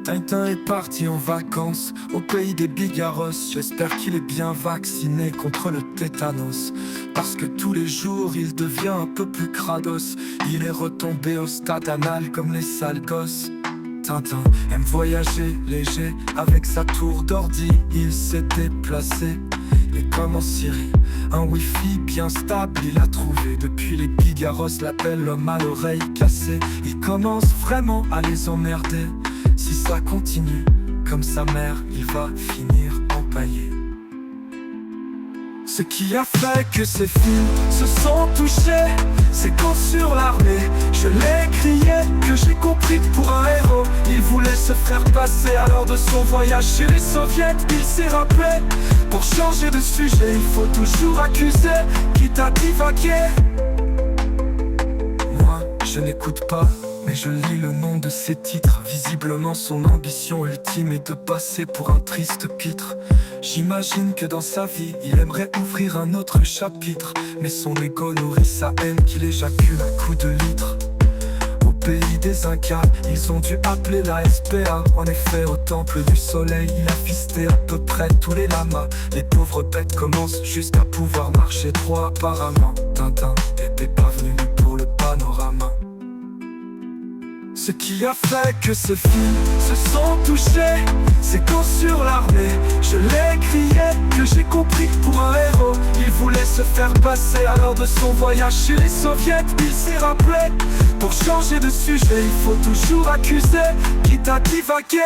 Tintin est parti en vacances au pays des bigarros. J'espère qu'il est bien vacciné contre le tétanos, parce que tous les jours il devient un peu plus crados. Il est retombé au stade anal comme les sales gosses. Tintin aime voyager léger avec sa tour d'ordi. Il s'est déplacé, et comme en Syrie, un wifi bien stable il a trouvé. Depuis les bigarros l'appellent l'homme à l'oreille cassée. Il commence vraiment à les emmerder. Si ça continue, comme sa mère, il va finir empaillé. Ce qui a fait que ces filles se sont touchées, c'est quand sur l'armée, je l'ai crié, que j'ai compris que pour un héros, il voulait se faire passer. Alors de son voyage chez les soviets, il s'est rappelé, pour changer de sujet, il faut toujours accuser, quitte à divaguer. Moi, je n'écoute pas, mais je lis le nom de ses titres. Visiblement son ambition ultime est de passer pour un triste pitre. J'imagine que dans sa vie, il aimerait ouvrir un autre chapitre, mais son ego nourrit sa haine qu'il éjacule à coups de litre. Au pays des Incas, ils ont dû appeler la SPA. En effet, au temple du soleil, il a fisté à peu près tous les lamas. Les pauvres bêtes commencent jusqu'à pouvoir marcher droit apparemment. Tintin était pas venu pour le panorama. Ce qui a fait que ces filles se sont touchées, c'est quand sur l'armée, je l'ai crié, que j'ai compris que pour un héros, il voulait se faire passer. Alors de son voyage chez les soviets, il s'est rappelé, pour changer de sujet, il faut toujours accuser, quitte à divaguer.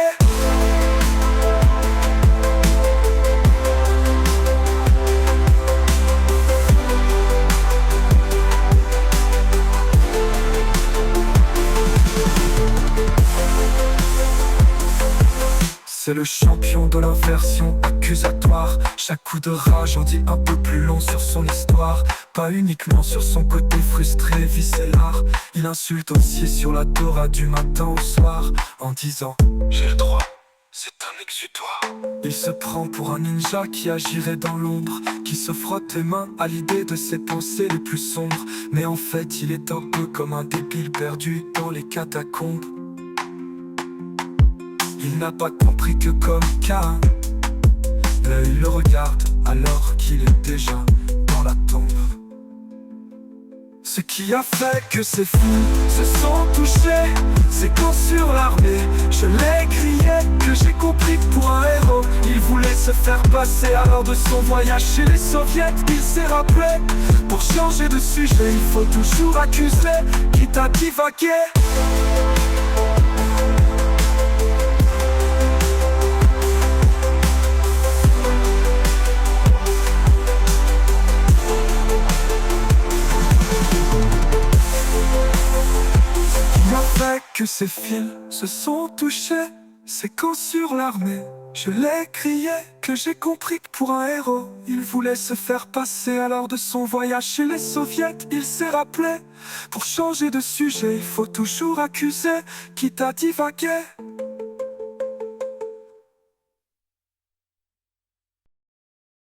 C'est le champion de l'inversion accusatoire. Chaque coup de rage en dit un peu plus long sur son histoire. Pas uniquement sur son côté frustré, vicélar. Il insulte aussi sur la Torah du matin au soir, en disant « J'ai le droit, c'est un exutoire ». Il se prend pour un ninja qui agirait dans l'ombre, qui se frotte les mains à l'idée de ses pensées les plus sombres. Mais en fait il est un peu comme un débile perdu dans les catacombes. Il n'a pas compris que comme Caïn, l'œil le regarde alors qu'il est déjà dans la tombe. Ce qui a fait que ces fous se sont touchés, c'est quand sur l'armée, je l'ai crié, que j'ai compris que pour un héros, il voulait se faire passer. Alors de son voyage chez les soviets, il s'est rappelé, pour changer de sujet, il faut toujours accuser, quitte à divaguer. Que ces fils se sont touchés, c'est quand sur l'armée, je l'ai crié, que j'ai compris que pour un héros, il voulait se faire passer. Alors de son voyage chez les soviets, il s'est rappelé, pour changer de sujet, il faut toujours accuser, quitte à divaguer.